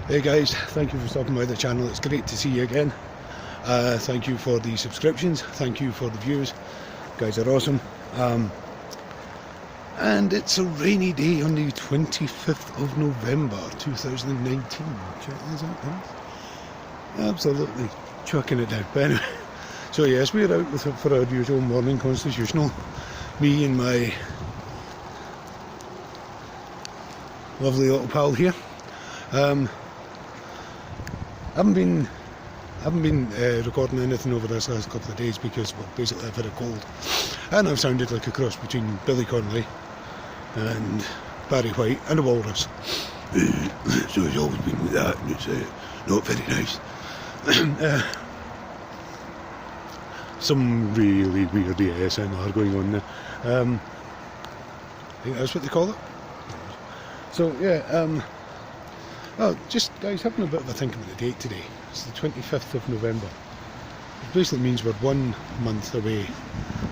Hey guys, thank you for stopping by the channel. It's great to see you again. Thank you for the subscriptions, thank you for the views. You guys are awesome. And it's a rainy day on the 25th of November 2019. Check this out, guys. Absolutely chucking it down. But anyway, so yes, we're out for our usual morning constitutional. Me and my lovely little pal here. I haven't been recording anything over this last couple of days because, well, basically I've had a cold and I've sounded like a cross between Billy Connolly and Barry White and a walrus. So it's always been with that, and it's not very nice. Some really weird ASMR going on there. I think that's what they call it. So yeah, well, just guys, having a bit of a think about the date today. It's the 25th of November. It basically means we're 1 month away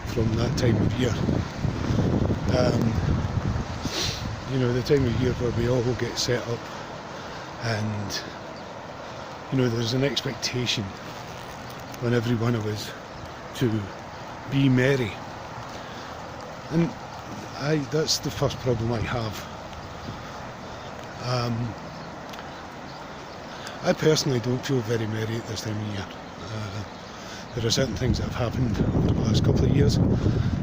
from that time of year. You know, the time of year where we all get set up and, you know, there's an expectation on every one of us to be merry. And that's the first problem I have. I personally don't feel very merry at this time of year. There are certain things that have happened over the last couple of years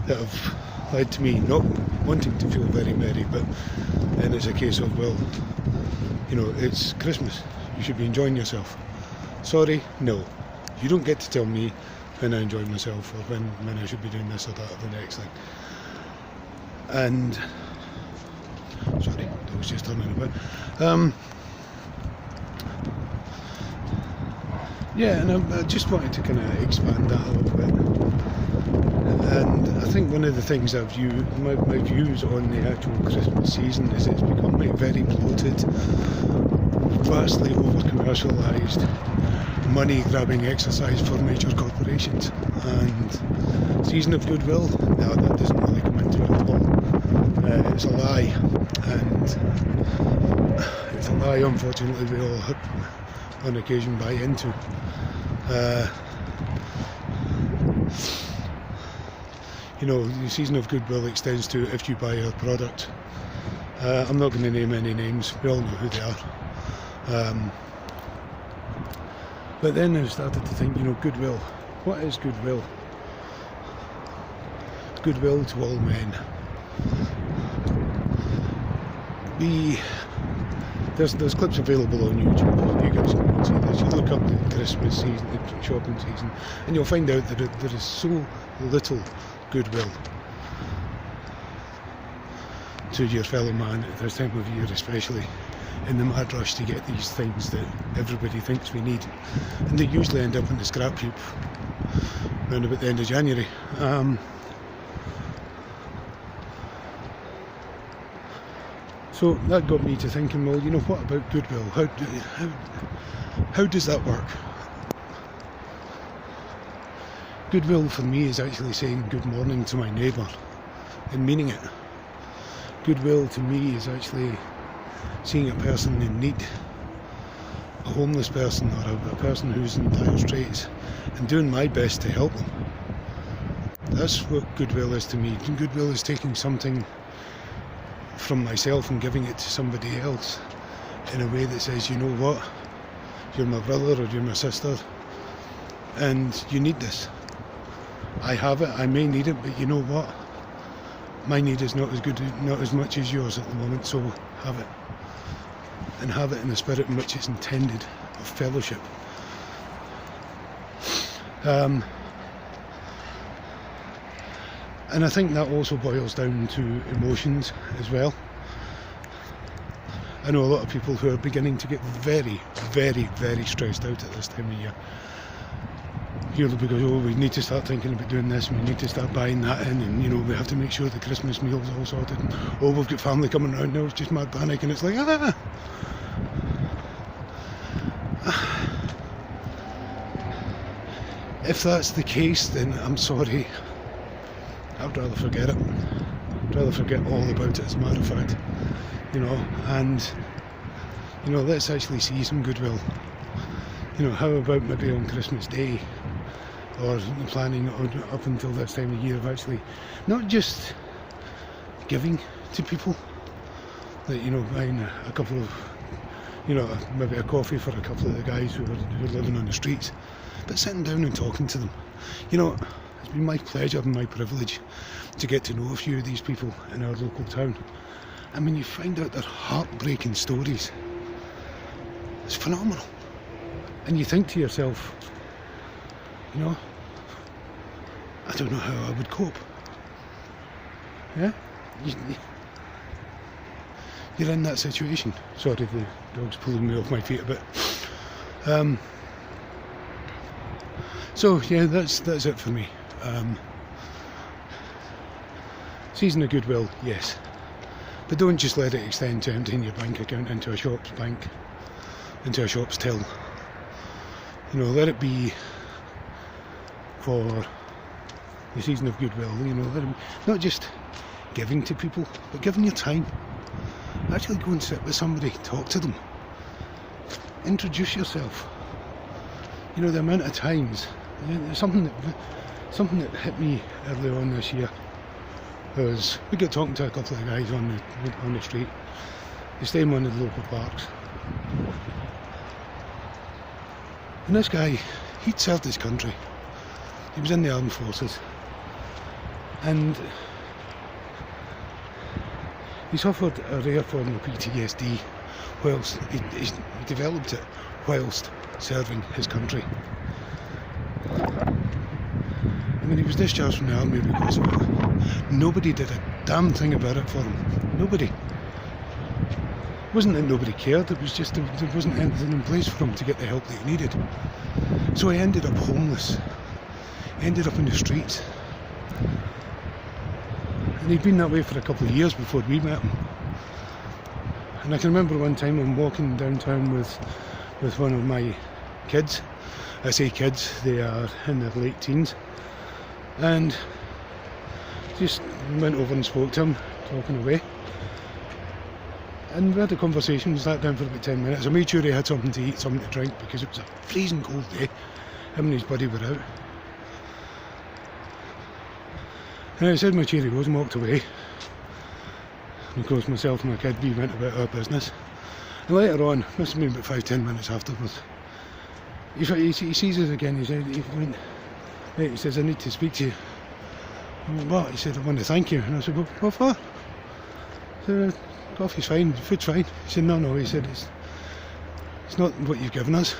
that have led to me not wanting to feel very merry, but then it's a case of, well, you know, it's Christmas, you should be enjoying yourself. Sorry, no. You don't get to tell me when I enjoy myself or when I should be doing this or that or the next thing. And sorry, that was just turning about. Yeah, and I just wanted to kind of expand that a little bit. And I think one of the things my views on the actual Christmas season is it's become a very bloated, vastly over-commercialised, money-grabbing exercise for major corporations. And season of Goodwill, no, that doesn't really come into it at all. It's a lie, and it's a lie, unfortunately, we all on occasion buy into. You know, the season of Goodwill extends to if you buy our product. I'm not going to name any names, we all know who they are. But then I started to think, you know, Goodwill. What is Goodwill? Goodwill to all men. There's clips available on YouTube. You guys can go and see this. You look up the Christmas season, the shopping season, and you'll find out that there is so little goodwill to your fellow man at this time of year, especially in the mad rush to get these things that everybody thinks we need, and they usually end up in the scrap heap around about the end of January. So that got me to thinking, well, you know, what about Goodwill? How does that work? Goodwill for me is actually saying good morning to my neighbour and meaning it. Goodwill to me is actually seeing a person in need, a homeless person or a person who's in dire straits, and doing my best to help them. That's what Goodwill is to me. Goodwill is taking something from myself and giving it to somebody else in a way that says, you know what, you're my brother or you're my sister and you need this. I have it, I may need it, but you know what, my need is not as good, not as much as yours at the moment, so have it. And have it in the spirit in which it's intended, of fellowship. And I think that also boils down to emotions as well. I know a lot of people who are beginning to get very, very, very stressed out at this time of year. Purely because, oh, we need to start thinking about doing this, and we need to start buying that in, and, you know, we have to make sure the Christmas meal's all sorted, and, oh, we've got family coming around now, it's just mad panic, and it's like, If that's the case, then I'm sorry. I'd rather forget it. I'd rather forget all about it, as a matter of fact. You know, and You know, let's actually see some goodwill. You know, how about maybe on Christmas Day, or planning on up until this time of year of actually not just giving to people, that, you know, buying a couple of, you know, maybe a coffee for a couple of the guys who are living on the streets, but sitting down and talking to them. You know, it's been my pleasure and my privilege to get to know a few of these people in our local town. And when you find out their heartbreaking stories, it's phenomenal. And you think to yourself, you know, I don't know how I would cope. Yeah? You're in that situation. Sorry, the dog's pulling me off my feet a bit. So yeah, that's it for me. Season of goodwill, yes, but don't just let it extend to emptying your bank account into a shop's bank, into a shop's till. You know, let it be for the season of goodwill. You know, let it be not just giving to people, but giving your time. Actually go and sit with somebody, talk to them, introduce yourself. You know, the amount of times, something that hit me earlier on this year was we got talking to a couple of guys on the street. They stay in one of the local parks, and this guy, he'd served his country. He was in the armed forces, and he suffered a rare form of PTSD whilst he developed it whilst serving his country. And when he was discharged from the army because of it, nobody did a damn thing about it for him. Nobody. It wasn't that nobody cared, it was just there wasn't anything in place for him to get the help that he needed. So he ended up homeless. He ended up in the streets. And he'd been that way for a couple of years before we met him. And I can remember one time I'm walking downtown with one of my kids. I say kids, they are in their late teens. And just went over and spoke to him, talking away. And we had a conversation, sat down for about 10 minutes. I made sure he had something to eat, something to drink, because it was a freezing cold day. Him and his buddy were out. And I said my cheerios and walked away. And of course myself and my kid, we went about our business. And later on, must have been about 5-10 minutes afterwards, he sees us again. He says, I need to speak to you. I went, what? He said, I want to thank you. And I said, well, what for? I said, coffee's fine, food's fine. He said, no, he said, it's not what you've given us.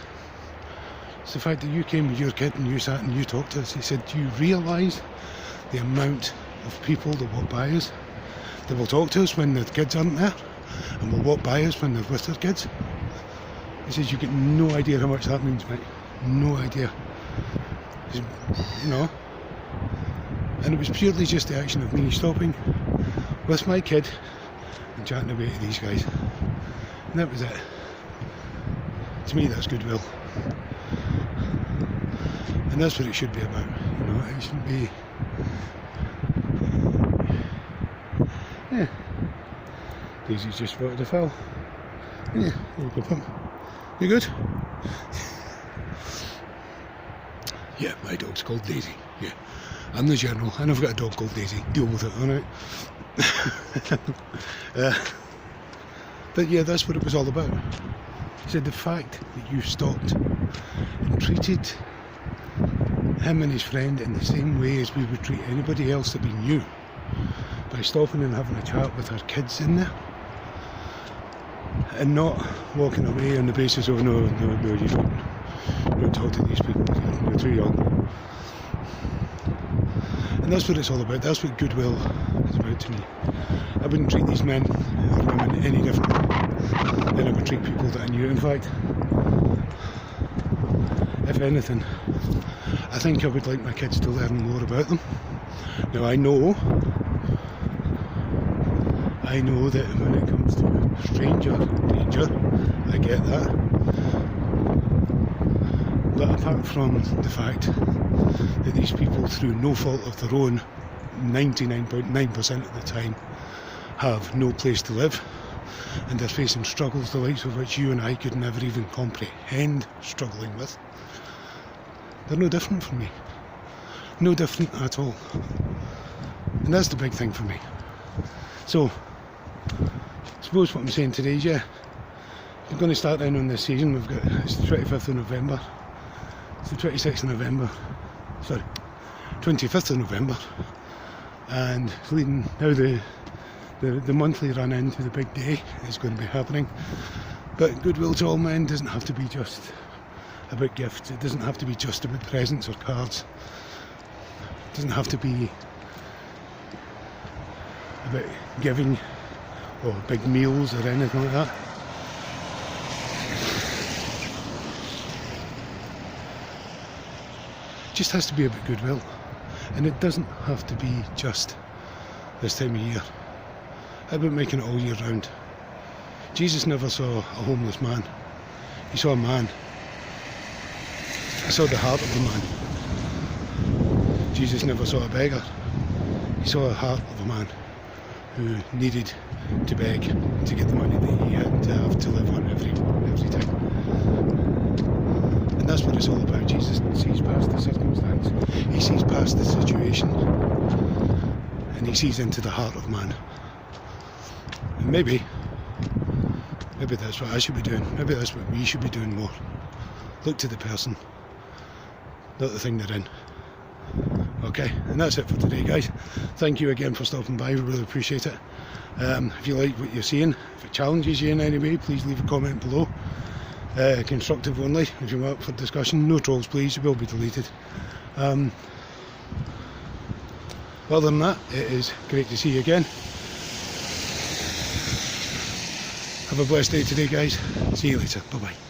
It's the fact that you came with your kid and you sat and you talked to us. He said, do you realise the amount of people that walk by us, that will talk to us when the kids aren't there, and will walk by us when they're with their kids? He says, you get no idea how much that means, mate. No idea. He said, you know. And it was purely just the action of me stopping with my kid and chatting away to these guys. And that was it. To me, that's goodwill. And that's what it should be about. You know, it shouldn't be... Yeah. Daisy's just spotted a fowl. Yeah, there we go, Pump. You good? Yeah, my dog's called Daisy. Yeah. I'm the general, and I've got a dog called Daisy. Deal with it, alright? But yeah, that's what it was all about. He said the fact that you stopped and treated him and his friend in the same way as we would treat anybody else that we knew, by stopping and having a chat with our kids in there, and not walking away on the basis of no, you don't talk to these people, you're too young. And that's what it's all about. That's what goodwill is about to me. I wouldn't treat these men or women any differently than I would treat people that I knew. In fact, if anything, I think I would like my kids to learn more about them. Now I know that when it comes to stranger danger, I get that. But apart from the fact that these people, through no fault of their own, 99.9% of the time, have no place to live, and they're facing struggles the likes of which you and I could never even comprehend struggling with. They're no different from me. No different at all. And that's the big thing for me. So, I suppose what I'm saying today is, we're going to start in on this season. It's the 25th of November. It's the 26th of November. Sorry, 25th of November. And it's leading now the monthly run into the big day is going to be happening. But Goodwill to all men doesn't have to be just about gifts. It doesn't have to be just about presents or cards. It doesn't have to be about giving or big meals or anything like that. It just has to be about goodwill. And it doesn't have to be just this time of year. How about making it all year round? Jesus never saw a homeless man. He saw a man. He saw the heart of the man. Jesus never saw a beggar. He saw the heart of a man who needed to beg to get the money that he had to have to live on every time. And that's what it's all about. Jesus sees past the circumstance. He sees past the situation. And he sees into the heart of man. And maybe that's what I should be doing. Maybe that's what we should be doing more. Look to the person, not the thing they're in. Okay, and that's it for today, guys. Thank you again for stopping by. We really appreciate it. If you like what you're seeing, if it challenges you in any way, please leave a comment below. Constructive only, if you want for discussion. No trolls, please. You will be deleted. Other than that, it is great to see you again. Have a blessed day today, guys. See you later. Bye bye.